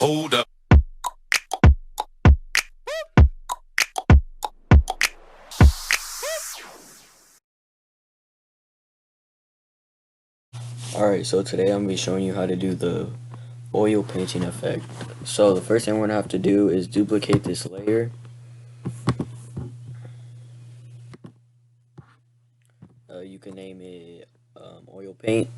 Hold up. Alright, so today I'm going to be showing you how to do the oil painting effect. So the first thing we're going to have to do is duplicate this layer. You can name it oil paint.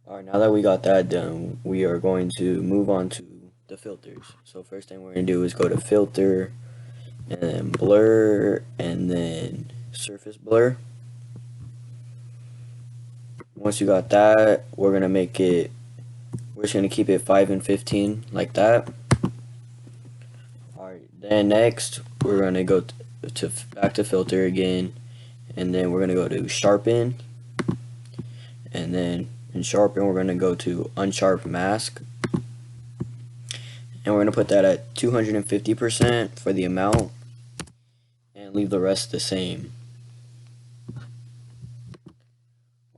Alright, now that we got that done, we are going to move on to the filters. So first thing we're going to do is go to filter, and then blur, and then surface blur. Once you got that, we're just going to keep it 5 and 15 like that. Alright, then next we're going to go back to filter again, and then we're going to go to sharpen, and then in sharpen we're going to go to unsharp mask, and we're going to put that at 250% for the amount and leave the rest the same.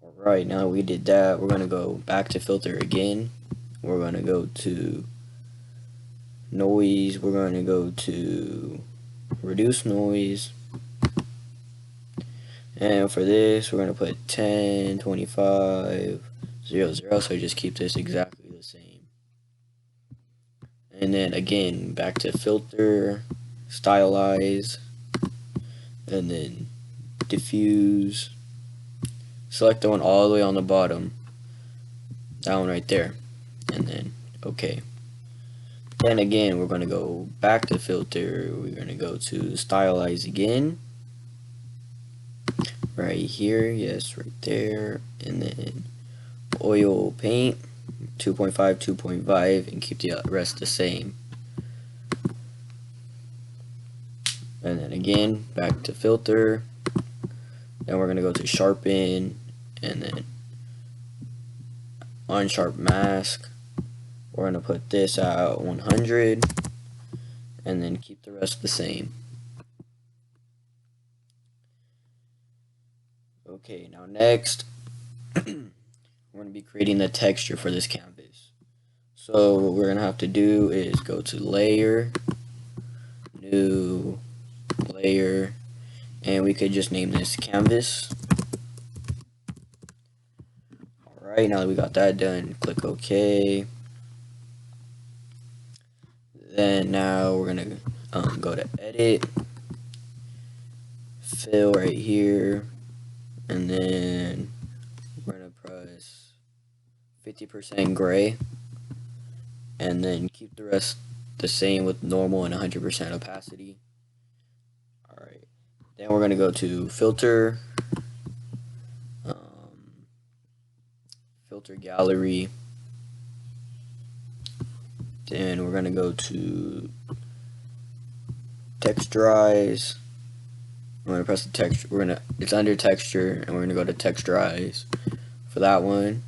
Alright, now we did that, we're going to go back to filter again. We're going to go to noise, we're going to go to reduce noise, and for this we're going to put 10, 25, 0, 0, so just keep this exactly the same. And then again, back to filter, stylize, and then diffuse. Select the one all the way on the bottom, that one right there, and then okay. Then again, we're going to go back to filter, we're going to go to stylize again, right here, yes, right there, and then oil paint, 2.5, 2.5, and keep the rest the same. And then again, back to filter, then we're going to go to sharpen, and then unsharp mask. We're going to put this at 100, and then keep the rest the same. Okay, now next, we're going to be creating the texture for this canvas. So what we're going to have to do is go to layer, new layer, and we could just name this canvas. Alright, now that we got that done, click OK. Then now we're gonna go to edit, fill right here, and then we're gonna press 50% gray, and then keep the rest the same with normal and 100% opacity. Alright, then we're gonna go to filter, filter gallery. Then we're gonna go to texturize. I'm gonna press the texture. It's under texture, and we're gonna go to texturize for that one.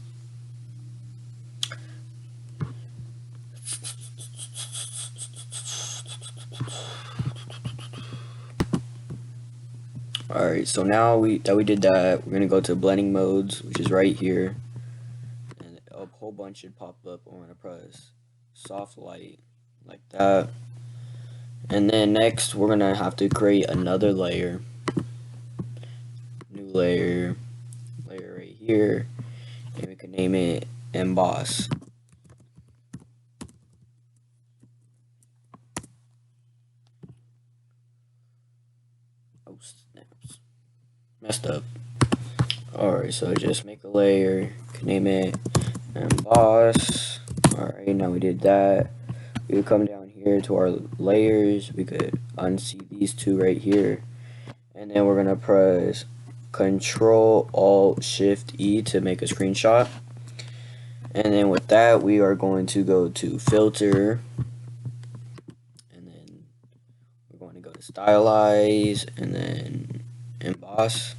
Alright, so now we did that, we're gonna go to blending modes, which is right here, and a whole bunch should pop up. We're gonna press soft light like that, and then next we're gonna have to create another layer, new layer right here, and we can name it emboss. Oh snaps, messed up. Alright, so just make a layer, can name it emboss. Alright, now we did that. We would come down here to our layers, we could unsee these two right here, and then we're gonna press Control Alt Shift E to make a screenshot. And then with that, we are going to go to filter, and then we're going to go to stylize, and then emboss.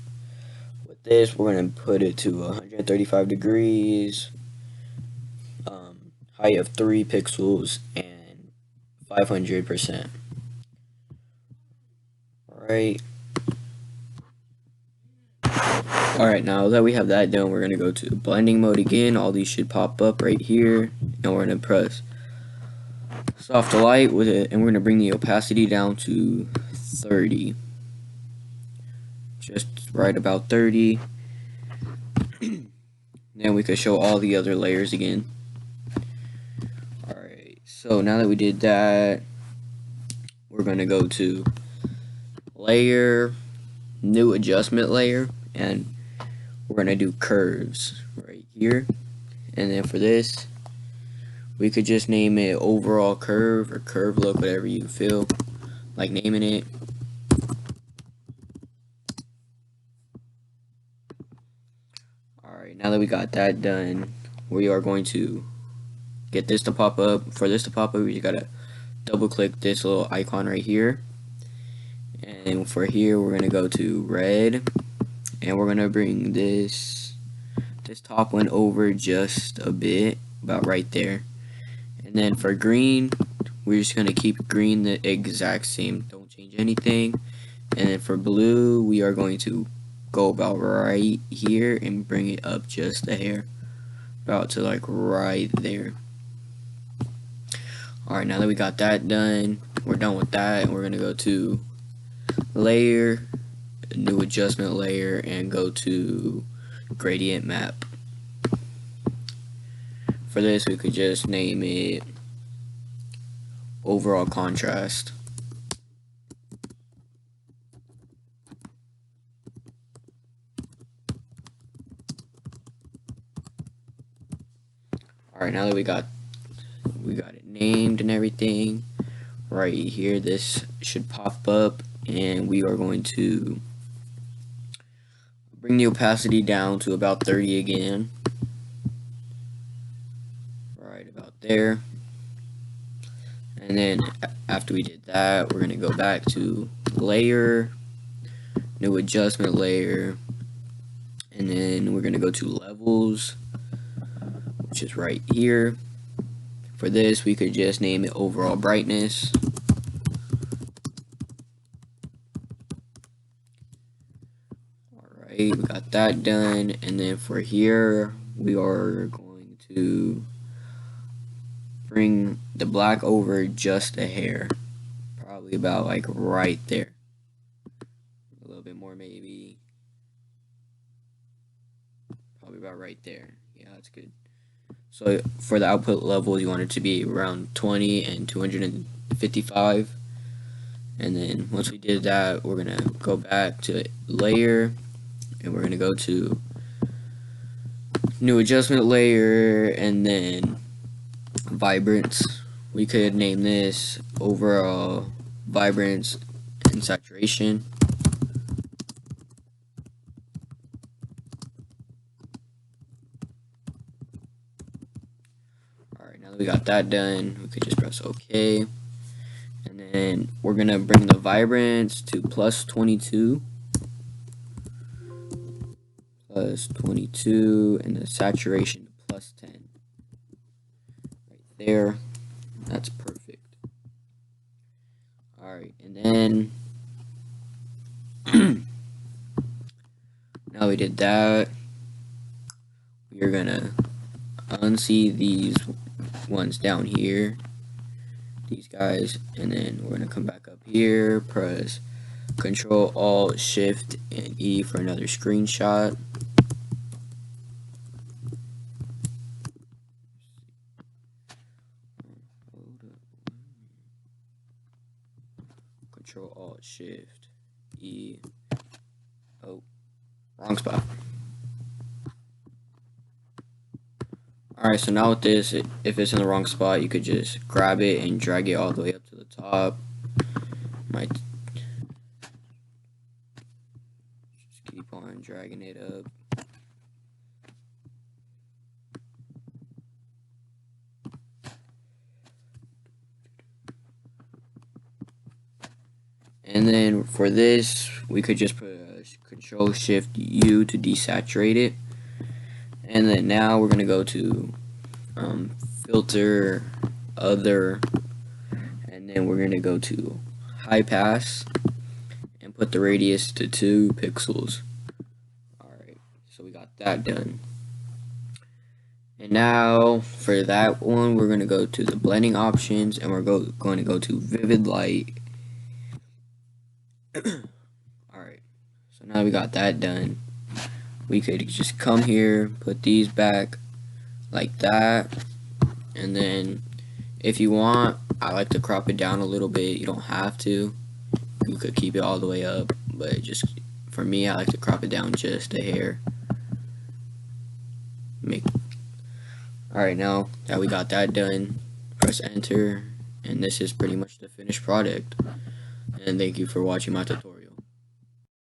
With this, we're going to put it to 135 degrees, height of 3 pixels, and 500%. Alright. Alright, now that we have that done, we're going to go to blending mode again. All these should pop up right here, and we're going to press soft light with it, and we're going to bring the opacity down to 30. Just right about 30. Then we could show all the other layers again. Alright, so now that we did that, we're going to go to layer, new adjustment layer, and we're going to do curves right here. And then for this, we could just name it overall curve or curve look, whatever you feel like naming it. Alright, now that we got that done, we are going to get this to pop up. For this to pop up, we just gotta double click this little icon right here. And for here, we're gonna go to red, and we're gonna bring this top one over just a bit, about right there. And then for green, we're just gonna keep green the exact same, don't change anything. And then for blue, we are going to go about right here and bring it up just a hair, about to like right there. Alright, now that we got that done, we're done with that, and we're gonna go to layer, new adjustment layer, and go to gradient map. For this, we could just name it overall contrast. Alright, now that we got it named and everything, right here this should pop up, and we are going to bring the opacity down to about 30 again, right about there. And then after we did that, we're going to go back to layer, new adjustment layer, and then we're going to go to levels, which is right here. For this, we could just name it overall brightness. Alright, we got that done, and then for here, we are going to bring the black over just a hair, probably about like right there, a little bit more maybe, probably about right there. Yeah, that's good. So for the output level, you want it to be around 20 and 255. And then once we did that, we're gonna go back to layer, and we're gonna go to new adjustment layer, and then vibrance. We could name this overall vibrance and saturation. Alright, now that we got that done, we could just press OK. And then we're gonna bring the vibrance to plus 22. Plus 22, and the saturation to plus 10. Right there. That's perfect. Alright, and then now we did that, we are gonna unsee these ones down here, these guys, and then we're gonna come back up here, press Control Alt Shift and E for another screenshot. Control Alt Shift E. Oh, wrong spot. Alright, so now with this, if it's in the wrong spot, you could just grab it and drag it all the way up to the top. Might just keep on dragging it up. And then for this, we could just put a Control Shift U to desaturate it. And then now we're gonna go to filter, other, and then we're gonna go to high pass and put the radius to 2 pixels. Alright, that done. And now for that one, we're going to go to the blending options, and we're going to go to vivid light. Alright, so now we got that done. We could just come here, put these back like that, and then if you want, I like to crop it down a little bit. You don't have to. You could keep it all the way up, but just for me, I like to crop it down just a hair. Alright, now that we got that done, press enter, and this is pretty much the finished product. And thank you for watching my tutorial.